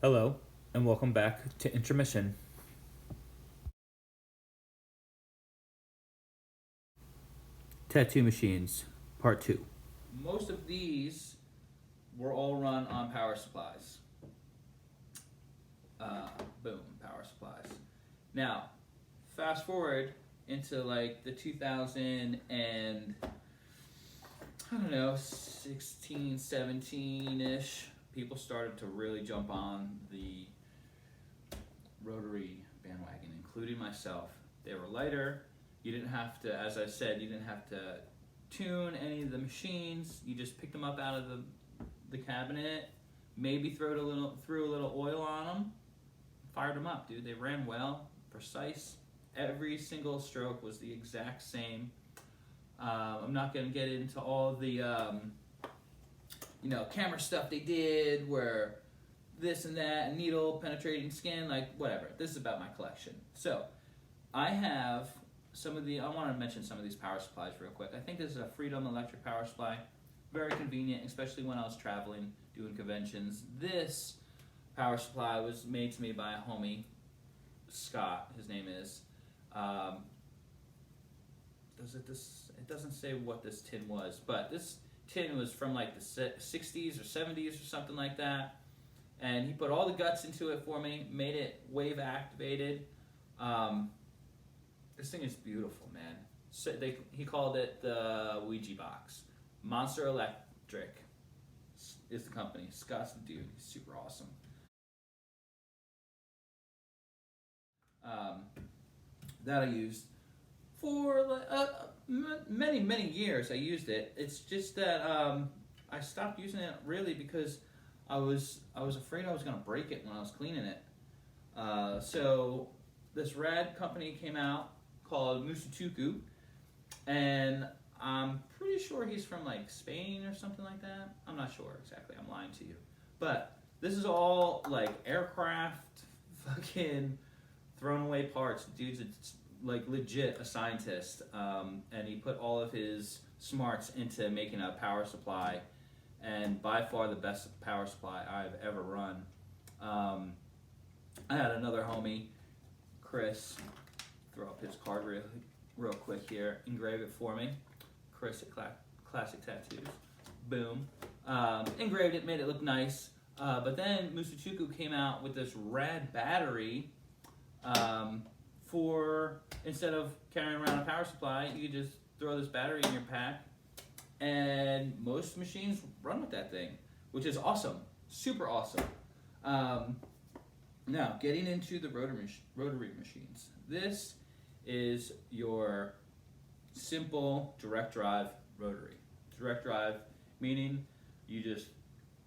Hello, and welcome back to Intermission. Tattoo Machines, Part 2. Most of these were all run on power supplies. Boom, power supplies. Now, fast forward into like the 2000 and I don't know, 16, 17 ish, people started to really jump on the rotary bandwagon, including myself. They were lighter. You didn't have to, as I said, you didn't have to tune any of the machines. You just picked them up out of the cabinet, maybe threw a little oil on them, fired them up, dude. They ran well, precise. Every single stroke was the exact same. I'm not going to get into all the camera stuff they did where this and that, needle penetrating skin, like whatever. This is about my collection. So I have I want to mention some of these power supplies real quick. I think this is a Freedom electric power supply. Very convenient, especially when I was traveling, doing conventions. This power supply was made to me by a homie, Scott, his name is. It doesn't say what this tin was, but this tin was from like the 60s or 70s or something like that. And he put all the guts into it for me, made it wave activated. This thing is beautiful, man. So he called it the Ouija box. Monster Electric is the company. Scott's the dude. He's super awesome. That I used for many years. I used it. It's just that I stopped using it really because I was afraid I was gonna break it when I was cleaning it. So this rad company came out called Musituku, and I'm pretty sure he's from like Spain or something like that. I'm not sure exactly. I'm lying to you, but this is all like aircraft, fucking thrown away parts. Dude's like legit a scientist, and he put all of his smarts into making a power supply, and by far the best power supply I've ever run. I had another homie, Chris, throw up his card real quick here, engrave it for me. Chris at Classic Tattoos. Boom. Engraved it, made it look nice. But then Musituku came out with this rad battery for, instead of carrying around a power supply, you could just throw this battery in your pack, and most machines run with that thing, which is awesome. Super awesome. Now, getting into the rotary machines. This is your simple direct drive rotary. Direct drive meaning you just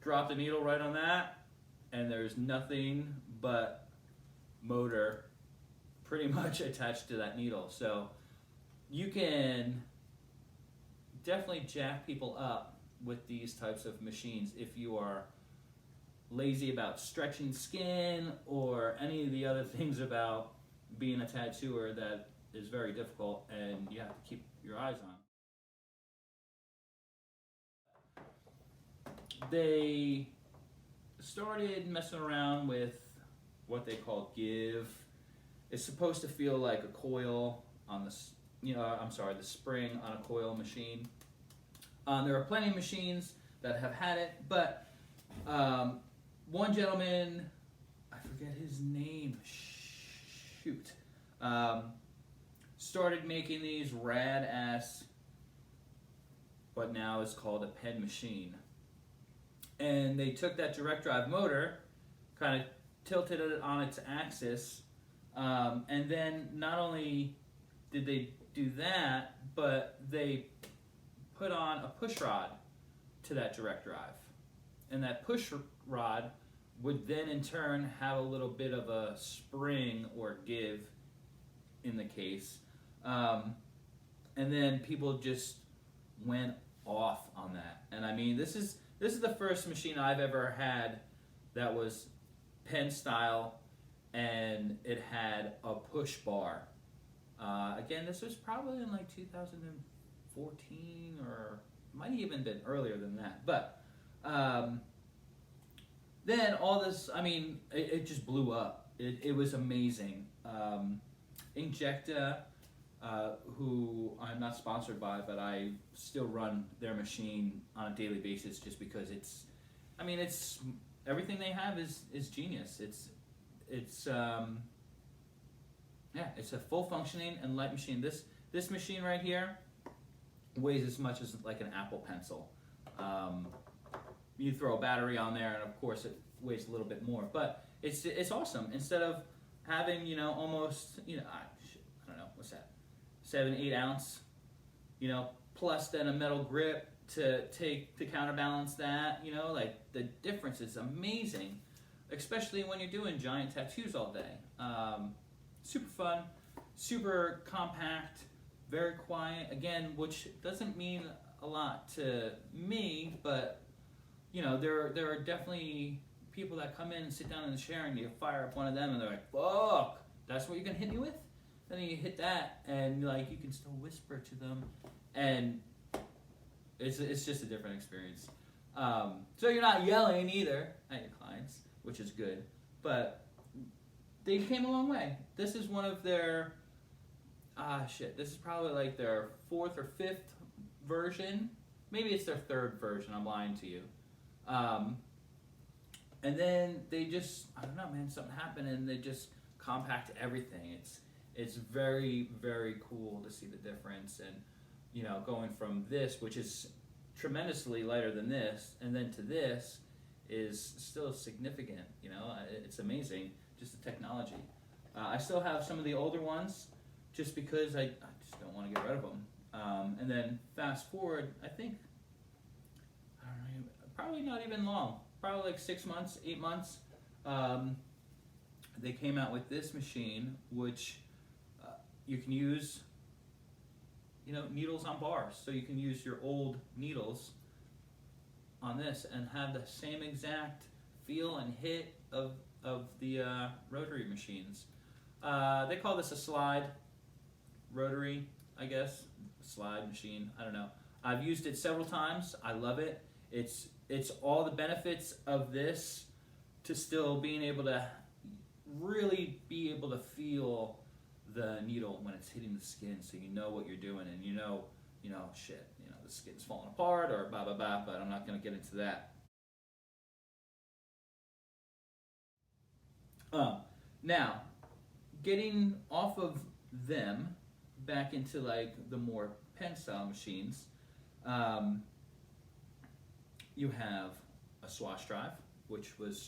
drop the needle right on that, and there's nothing but motor pretty much attached to that needle. So you can definitely jack people up with these types of machines if you are lazy about stretching skin or any of the other things about being a tattooer that is very difficult and you have to keep your eyes on. They started messing around with what they call give. It's supposed to feel like a coil on the spring on a coil machine. There are plenty of machines that have had it, but one gentleman, I forget his name, shoot, started making these rad ass, what now is called a pen machine. And they took that direct drive motor, kind of tilted it on its axis, and then not only did they do that, but they put on a push rod to that direct drive. And that push rod would then in turn have a little bit of a spring or give in the case. And then people just went off on that. And I mean, this is the first machine I've ever had that was pen style, and it had a push bar. Again, this was probably in like 2014, or might have even been earlier than that. But then all this, I mean, it just blew up. It was amazing. Injecta, who I'm not sponsored by, but I still run their machine on a daily basis just because it's everything they have is genius. It's yeah, it's a full functioning and light machine. This machine right here weighs as much as like an Apple Pencil. You throw a battery on there, and of course it weighs a little bit more. But it's awesome. Instead of having almost I don't know what's that, 7-8 ounce, plus then a metal grip to counterbalance that. Like the difference is amazing, especially when you're doing giant tattoos all day. Super fun, super compact, very quiet. Again, which doesn't mean a lot to me, but there are definitely people that come in and sit down in the chair and you fire up one of them and they're like, "Fuck, that's what you're gonna hit me with?" And then you hit that and like you can still whisper to them, and it's just a different experience. So you're not yelling either at your clients, which is good, but they came a long way. This is one of their this is probably like their 4th or 5th version. Maybe it's their 3rd version. I'm lying to you. And then they just, I don't know, man, something happened and they just compact everything. It's very, very cool to see the difference, and going from this, which is tremendously lighter than this, and then to this is still significant. It's amazing, just the technology. I still have some of the older ones just because I just don't want to get rid of them. And then fast forward, I think, I don't know, probably not even long, probably like 6 months, 8 months, they came out with this machine, which you can use, needles on bars. So you can use your old needles on this and have the same exact feel and hit of the rotary machines. They call this a slide rotary, I guess. Slide machine, I don't know. I've used it several times. I love it. It's all the benefits of this to still being able to really be able to feel the needle when it's hitting the skin, so you know what you're doing, and shit, the skin's falling apart or blah blah blah, but I'm not going to get into that. Now, getting off of them back into like the more pen style machines, you have a swash drive, which was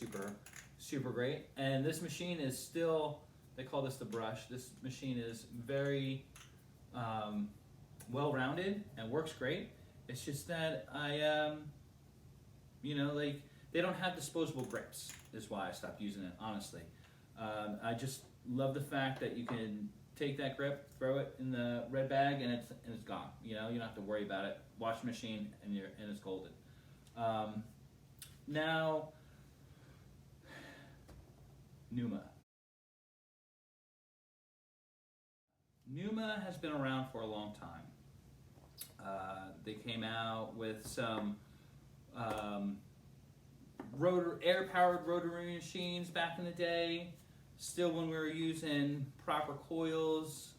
super great, and this machine is still, they call this the brush. This machine is very well-rounded and works great. It's just that like they don't have disposable grips is why I stopped using it, honestly. I just love the fact that you can take that grip, throw it in the red bag, and it's gone. You don't have to worry about it. Wash the machine, and it's golden. Now, Numa. Numa has been around for a long time. They came out with some air-powered rotary machines back in the day. Still, when we were using proper coils,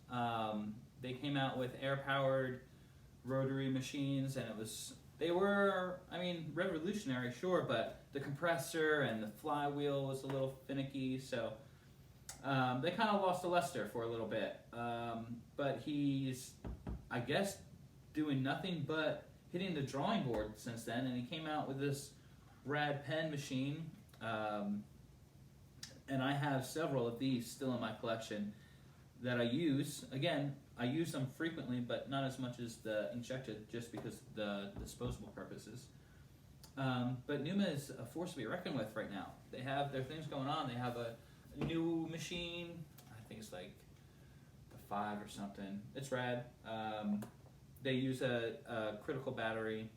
they came out with air-powered rotary machines, and they were, revolutionary, sure, but the compressor and the flywheel was a little finicky, so they kind of lost to Lester for a little bit. But he's, I guess, doing nothing but hitting the drawing board since then, and he came out with this rad pen machine, and I have several of these still in my collection that I use. Again, I use them frequently, but not as much as the Injecta, just because of the disposable purposes. But Numa is a force to be reckoned with right now. They have their things going on. They have a new machine, I think it's like the 5 or something. It's rad. They use a critical battery.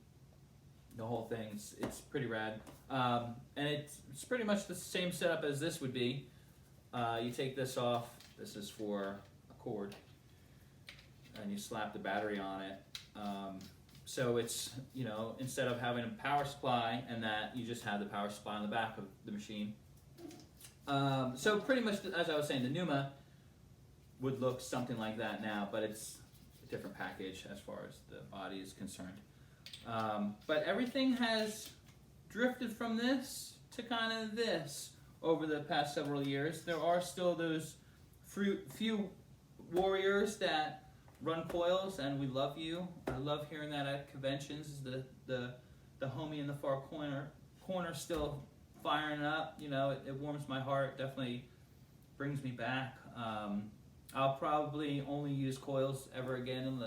The whole thing, it's pretty rad. And it's pretty much the same setup as this would be. You take this off. This is for a cord. And you slap the battery on it. So it's, instead of having a power supply and that, you just have the power supply on the back of the machine. So pretty much, as I was saying, the Numa would look something like that now, but it's a different package as far as the body is concerned. But everything has drifted from this to kind of this over the past several years. There are still those few warriors that run coils, and we love you. I love hearing that at conventions. The homie in the far corner still firing up. It warms my heart. Definitely brings me back. I'll probably only use coils ever again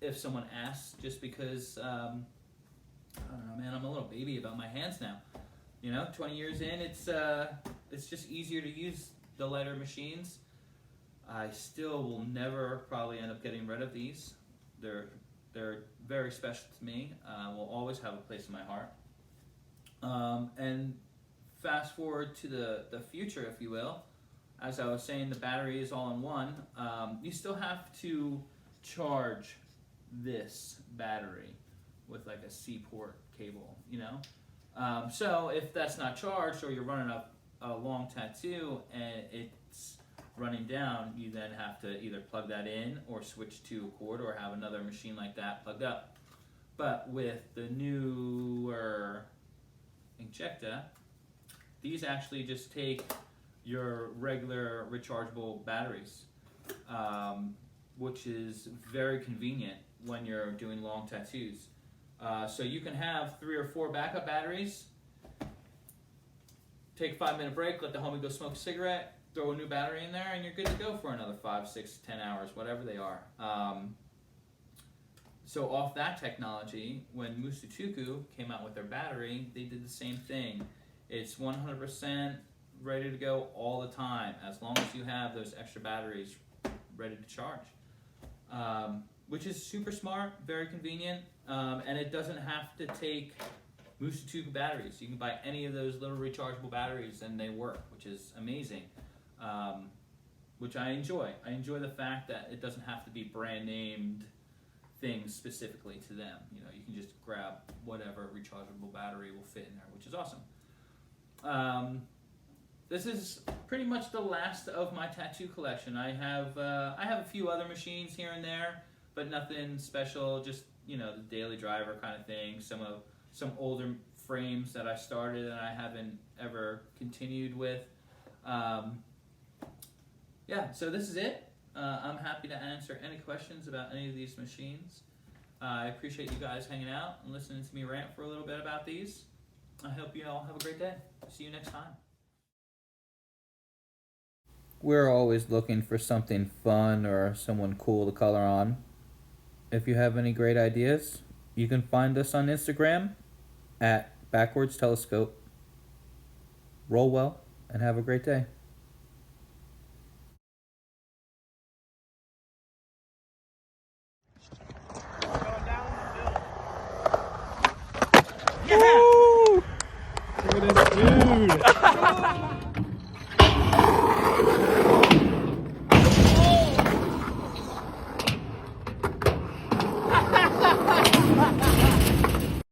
if someone asks, just because I don't know, man. I'm a little baby about my hands now. 20 years in, it's just easier to use the lighter machines. I still will never probably end up getting rid of these. They're very special to me. Will always have a place in my heart. And fast forward to the future, if you will. As I was saying, the battery is all in one. You still have to charge this battery with like a C-port cable, So if that's not charged, or you're running a long tattoo and it's running down, you then have to either plug that in or switch to a cord, or have another machine like that plugged up. But with the newer Injecta, these actually just take your regular rechargeable batteries, which is very convenient when you're doing long tattoos. So you can have 3 or 4 backup batteries, take a 5-minute break, let the homie go smoke a cigarette, throw a new battery in there, and you're good to go for another 5, 6, 10 hours, whatever they are. So off that technology, when Musutuku came out with their battery, they did the same thing. It's 100% ready to go all the time, as long as you have those extra batteries ready to charge. Which is super smart, very convenient, and it doesn't have to take Musutuku batteries. You can buy any of those little rechargeable batteries and they work, which is amazing. Which I enjoy. I enjoy the fact that it doesn't have to be brand named things specifically to them. You can just grab whatever rechargeable battery will fit in there, which is awesome. This is pretty much the last of my tattoo collection. I have a few other machines here and there, but nothing special. Just the daily driver kind of thing. Some older frames that I started and I haven't ever continued with. So this is it. I'm happy to answer any questions about any of these machines. I appreciate you guys hanging out and listening to me rant for a little bit about these. I hope you all have a great day. See you next time. We're always looking for something fun or someone cool to color on. If you have any great ideas, you can find us on Instagram at Backwards Telescope. Roll well and have a great day.